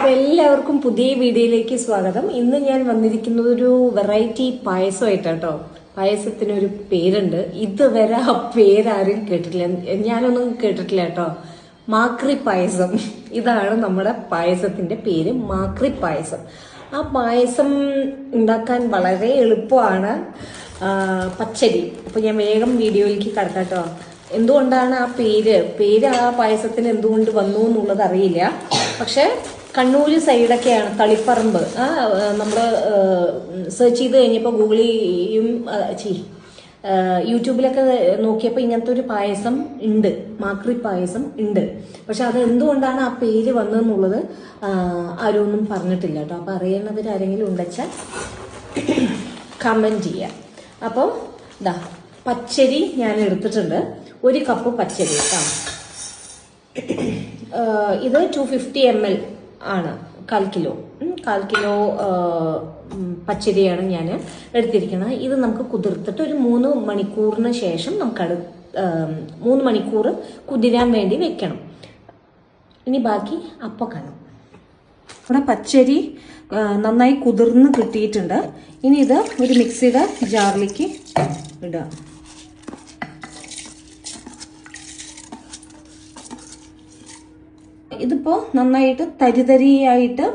അപ്പോൾ എല്ലാവർക്കും പുതിയ വീഡിയോയിലേക്ക് സ്വാഗതം. ഇന്ന് ഞാൻ വന്നിരിക്കുന്നത് ഒരു വെറൈറ്റി പായസമായിട്ടാട്ടോ. പായസത്തിനൊരു പേരുണ്ട്, ഇതുവരെ ആ പേരാരും കേട്ടിട്ടില്ല, ഞാനൊന്നും കേട്ടിട്ടില്ല കേട്ടോ. മാക്രി പായസം, ഇതാണ് നമ്മുടെ പായസത്തിന്റെ പേര്, മാക്രി പായസം. ആ പായസം ഉണ്ടാക്കാൻ വളരെ എളുപ്പമാണ്. പച്ചരി. അപ്പൊ ഞാൻ വേഗം വീഡിയോയിലേക്ക് കടക്കാട്ടോ. എന്തുകൊണ്ടാണ് ആ പേര് ആ പായസത്തിന് എന്തുകൊണ്ട് വന്നു എന്നുള്ളത് അറിയില്ല. പക്ഷെ കണ്ണൂര് സൈഡൊക്കെയാണ്, തളിപ്പറമ്പ്. നമ്മൾ സെർച്ച് ചെയ്ത് കഴിഞ്ഞപ്പോൾ ഗൂഗിളിലും യൂട്യൂബിലൊക്കെ നോക്കിയപ്പോൾ ഇങ്ങനത്തെ ഒരു പായസം ഉണ്ട്, മാക്രി പായസം ഉണ്ട്. പക്ഷെ അത് എന്തുകൊണ്ടാണ് ആ പേര് വന്നതെന്നുള്ളത് ആരും ഒന്നും പറഞ്ഞിട്ടില്ല കേട്ടോ. അപ്പം അറിയുന്നവരാരെങ്കിലും ഉണ്ടെച്ചാൽ കമൻറ്റ് ചെയ്യാം. അപ്പോൾ ഇതാ പച്ചരി ഞാൻ എടുത്തിട്ടുണ്ട്, 1 കപ്പ് പച്ചരി കേട്ടോ. ഇത് 250 ml ആണ്, 1/4 കിലോ പച്ചരിയാണ് ഞാൻ എടുത്തിരിക്കുന്നത്. ഇത് നമുക്ക് കുതിർത്തിട്ട് ഒരു 3 മണിക്കൂറിന് ശേഷം നമുക്കത് 3 മണിക്കൂർ കുതിരാൻ വേണ്ടി വെക്കണം. ഇനി ബാക്കി അപ്പം കാണാം. ഇവിടെ പച്ചരി നന്നായി കുതിർന്ന് കിട്ടിയിട്ടുണ്ട്. ഇനി ഇത് ഒരു മിക്സിയുടെ ജാറിലേക്ക് ഇടുക. ഇതിപ്പോ നന്നായിട്ട് തരിതരിയായിട്ട്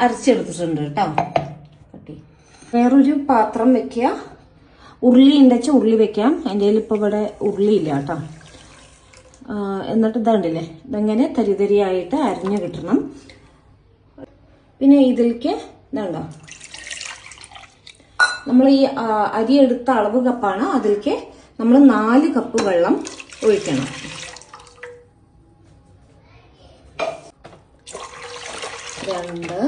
അരച്ചെടുത്തിട്ടുണ്ട് കേട്ടോ. വേറൊരു പാത്രം വെക്കുക, ഉരുളി ഉണ്ടെച്ച ഉരുളി വെക്കാം. എൻ്റെ കയ്യിൽ ഇപ്പോൾ ഇവിടെ ഉരുളി ഇല്ല കേട്ടോ. എന്നിട്ട് ഇതാണ്ടില്ലേ, ഇതങ്ങനെ തരിതരിയായിട്ട് അരിഞ്ഞു കിട്ടണം. പിന്നെ ഇതിലേക്ക് ഇതുണ്ടോ, നമ്മൾ ഈ അരി എടുത്ത അളവ് കപ്പാണ്, അതിലേക്ക് നമ്മൾ 4 കപ്പ് വെള്ളം ഒഴിക്കണം. 2,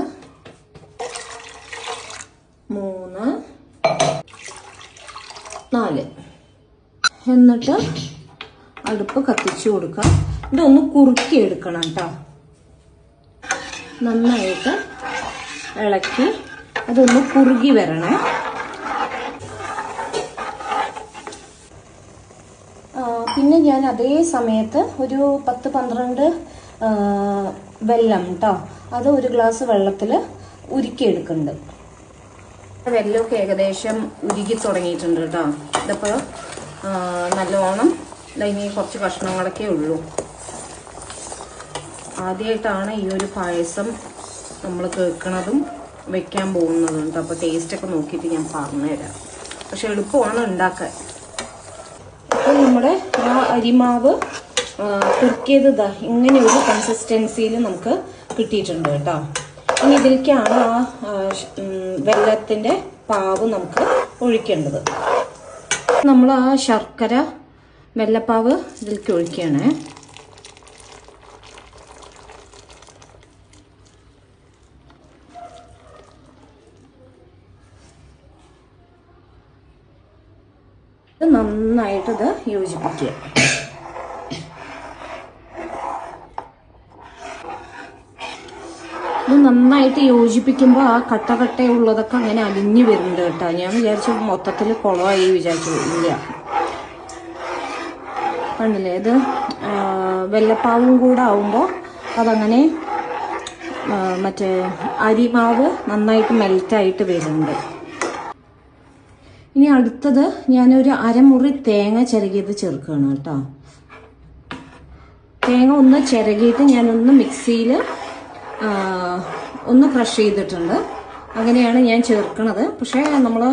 3, 4. എന്നിട്ട് അടുപ്പ് കത്തിച്ചു കൊടുക്കുക. ഇതൊന്ന് കുറുക്കി എടുക്കണം കേട്ടോ. നന്നായിട്ട് ഇളക്കി അതൊന്ന് കുറുകി വരണേ. പിന്നെ ഞാൻ അതേ സമയത്ത് ഒരു 10-12 വെള്ളം കേട്ടോ, അത് 1 ഗ്ലാസ് വെള്ളത്തിൽ ഉരുക്കിയെടുക്കുന്നുണ്ട്. വെള്ളമൊക്കെ ഏകദേശം ഉരുകി തുടങ്ങിയിട്ടുണ്ട് കേട്ടോ. ഇതിപ്പോൾ നല്ലോണം ഇനി കുറച്ച് കഷ്ണങ്ങളൊക്കെ ഉള്ളൂ. ആദ്യമായിട്ടാണ് ഈ ഒരു പായസം നമ്മൾ കേൾക്കണതും വെക്കാൻ പോകുന്നതും കേട്ടോ. അപ്പോൾ ടേസ്റ്റൊക്കെ നോക്കിയിട്ട് ഞാൻ പറഞ്ഞുതരാം. പക്ഷെ എളുപ്പമാണ് ഉണ്ടാക്കാൻ. അപ്പോൾ നമ്മുടെ ആ അരിമാവ് കുറുക്കിയത് ഇങ്ങനെ ഒരു കൺസിസ്റ്റൻസിയിൽ നമുക്ക് കിട്ടിയിട്ടുണ്ട് കേട്ടോ. ഇനി ഇതിലേക്കാണ് ആ വെള്ളത്തിൻ്റെ പാവ് നമുക്ക് ഒഴിക്കേണ്ടത്. നമ്മൾ ആ ശർക്കര വെള്ളപ്പാവ് ഇതിലേക്ക് ഒഴിക്കുകയാണ്. ഇത് നന്നായിട്ടിത് യോജിപ്പിക്കുക. ഇത് നന്നായിട്ട് യോജിപ്പിക്കുമ്പോൾ ആ കട്ടയുള്ളതൊക്കെ അങ്ങനെ അലിഞ്ഞു വരുന്നുണ്ട് കേട്ടോ. ഞാൻ വിചാരിച്ചു മൊത്തത്തിൽ കുളമായി വിചാരിച്ചു, ഇല്ല. കണ്ടില്ലേ, ഇത് വെള്ളപ്പാവും കൂടെ ആവുമ്പോൾ അതങ്ങനെ മറ്റേ അരിമാവ് നന്നായിട്ട് മെൽറ്റായിട്ട് വരുന്നുണ്ട്. ഇനി അടുത്തത് ഞാനൊരു അരമുറി തേങ്ങ ചിരകിയത് ചേർക്കുകയാണ് കേട്ടോ. തേങ്ങ ഒന്ന് ചിരകിയിട്ട് ഞാനൊന്ന് മിക്സിയിൽ ഒന്ന് ക്രഷ് ചെയ്തിട്ടുണ്ട്. അങ്ങനെയാണ് ഞാൻ ചേർക്കണത്. പക്ഷേ നമ്മൾ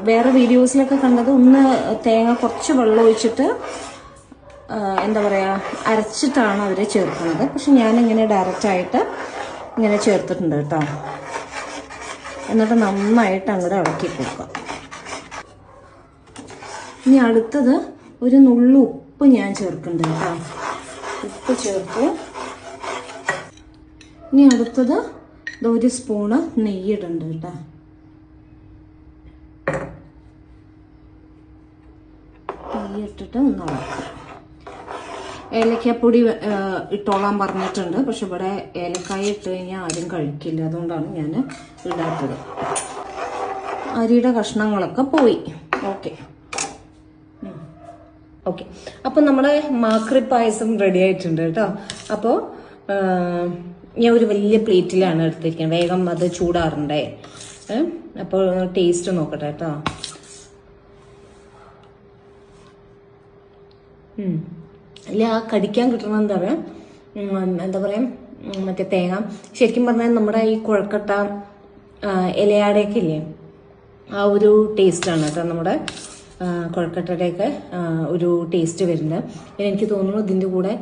വേറെ വീഡിയോസിലൊക്കെ കണ്ടത് ഒന്ന് തേങ്ങ കുറച്ച് വെള്ളം ഒഴിച്ചിട്ട് എന്താ പറയുക അരച്ചിട്ടാണ് അവർ ചേർക്കുന്നത്. പക്ഷെ ഞാനിങ്ങനെ ഡയറക്റ്റായിട്ട് ഇങ്ങനെ ചേർത്തിട്ടുണ്ട് കേട്ടോ. എന്നിട്ട് നന്നായിട്ട് അങ്ങോട്ട് ഇളക്കി കൊടുക്കുക. ഇനി അടുത്തത് ഒരു നുള്ളു ഉപ്പ് ഞാൻ ചേർക്കുന്നുണ്ട് കേട്ടോ. ഉപ്പ് ചേർത്ത് ഇനി അടുത്തത് 1 സ്പൂണ് നെയ്യിടുന്നുണ്ട് കേട്ടോ. നെയ്യിട്ടിട്ട് ഒന്ന് ഇളക്കുക. ഏലക്കാപ്പൊടി ഇട്ടോളാൻ പറഞ്ഞിട്ടുണ്ട്. പക്ഷെ ഇവിടെ ഏലക്കായ ഇട്ട് കഴിഞ്ഞാൽ ആരും കഴിക്കില്ല, അതുകൊണ്ടാണ് ഞാൻ ഇടാത്തത്. അരിയുടെ കഷ്ണങ്ങളൊക്കെ പോയി. ഓക്കെ. അപ്പോൾ നമ്മുടെ മാക്രി പായസം റെഡി ആയിട്ടുണ്ട് കേട്ടോ. അപ്പോൾ ഞാൻ ഒരു വലിയ പ്ലേറ്റിലാണ് എടുത്തിരിക്കുന്നത്, വേഗം അത് ചൂടാറുണ്ടേ. അപ്പോൾ ടേസ്റ്റ് നോക്കട്ടെ കേട്ടോ. അല്ല, ആ കടിക്കാൻ കിട്ടണ എന്താ പറയാ മറ്റേ തേങ്ങ. ശരിക്കും പറഞ്ഞാൽ നമ്മുടെ ഈ കുഴക്കട്ട ഇലയാടയൊക്കെ ഇല്ലേ, ആ ഒരു ടേസ്റ്റാണ് കേട്ടോ നമ്മുടെ കുഴക്കട്ടയുടെയൊക്കെ ഒരു ടേസ്റ്റ് വരുന്നത്. പിന്നെ എനിക്ക് തോന്നുന്നു ഇതിൻ്റെ കൂടെ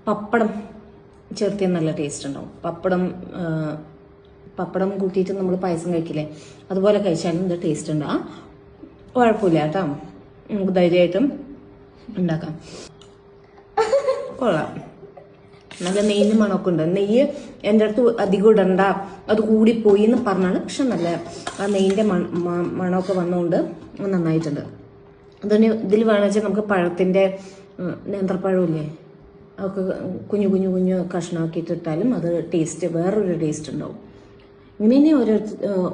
പപ്പടം ചേർത്തിയാൽ നല്ല ടേസ്റ്റ് ഉണ്ടാവും. പപ്പടം കൂട്ടിയിട്ട് നമ്മൾ പായസം കഴിക്കില്ലേ, അതുപോലെ കഴിച്ചാലും ഇത് ടേസ്റ്റ് ഉണ്ടാവും. കുഴപ്പമില്ല കേട്ടോ, നമുക്ക് ധൈര്യമായിട്ടും ഉണ്ടാക്കാം. കൊള്ളാം, നല്ല നെയ്യിന് മണമൊക്കെ ഉണ്ട്. നെയ്യ് എൻ്റെ അടുത്ത് അധികം ഇടണ്ട, അത് കൂടിപ്പോയി എന്ന് പറഞ്ഞാണ്. പക്ഷെ നല്ല ആ നെയ്യിൻ്റെ മണമൊക്കെ വന്നുകൊണ്ട് നന്നായിട്ടുണ്ട്. അതിന് ഇതിൽ വേണമെന്ന് വെച്ചാൽ നമുക്ക് പഴത്തിൻ്റെ നേന്ത്രപ്പഴമില്ലേ, അതൊക്കെ കുഞ്ഞു കുഞ്ഞു കുഞ്ഞു കഷ്ണമാക്കിയിട്ട് ഇട്ടാലും അത് ടേസ്റ്റ്, വേറൊരു ടേസ്റ്റ് ഉണ്ടാവും. ഇങ്ങനെ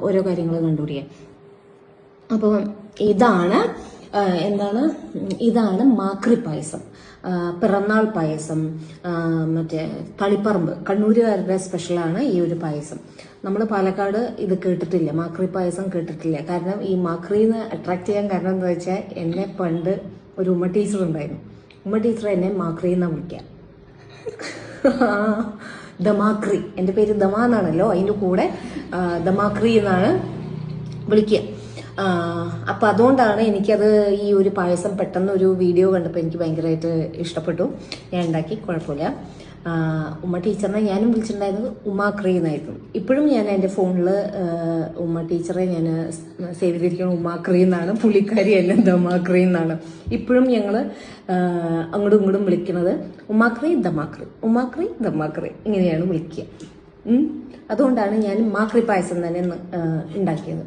ഓരോ കാര്യങ്ങൾ കണ്ടുപിടിക്കുക. അപ്പോൾ ഇതാണ് മാക്രി പായസം, പിറന്നാൾ പായസം. മറ്റേ തളിപ്പറമ്പ് കണ്ണൂരുകാരുടെ സ്പെഷ്യലാണ് ഈ ഒരു പായസം. നമ്മൾ പാലക്കാട് ഇത് കേട്ടിട്ടില്ല, മാക്രി പായസം കേട്ടിട്ടില്ല. കാരണം ഈ മാക്രിന്ന് അട്രാക്ട് ചെയ്യാൻ കാരണം എന്താ വെച്ചാൽ, എന്നെ പണ്ട് ഒരു ഉമ്മ ടീച്ചർ ഉണ്ടായിരുന്നു. ഉമ്മ ടീച്ചർ എന്നെ മാക്രി എന്നാണ് വിളിക്കുക. ദമാക്രി, എൻ്റെ പേര് ദമ എന്നാണല്ലോ, അതിൻ്റെ കൂടെ ദമാക്രി എന്നാണ് വിളിക്കുക. അപ്പം അതുകൊണ്ടാണ് എനിക്കത് ഈ ഒരു പായസം പെട്ടെന്ന് ഒരു വീഡിയോ കണ്ടപ്പോൾ എനിക്ക് ഭയങ്കരമായിട്ട് ഇഷ്ടപ്പെട്ടു. ഞാൻ ഉണ്ടാക്കി, കുഴപ്പമില്ല. ഉമ്മ ടീച്ചറിനെ ഞാനും വിളിച്ചിട്ടുണ്ടായിരുന്നത് ഉമ്മാക്രി എന്നായിരുന്നു. ഇപ്പോഴും ഞാൻ എൻ്റെ ഫോണിൽ ഉമ്മ ടീച്ചറെ ഞാൻ സേവ് ചെയ്തിരിക്കുന്നത് ഉമ്മാക്രി എന്നാണ്, പുള്ളിക്കാരിയല്ല ദമാക്രി എന്നാണ്. ഇപ്പോഴും ഞങ്ങൾ അങ്ങോട്ടും ഇങ്ങോട്ടും വിളിക്കുന്നത് ഉമ്മാക്രി ദമാക്രി, ഉമ്മാക്രി ദമാക്രി ഇങ്ങനെയാണ് വിളിക്കുക. അതുകൊണ്ടാണ് ഞാൻ മാക്രി പായസം തന്നെ ഉണ്ടാക്കിയത്.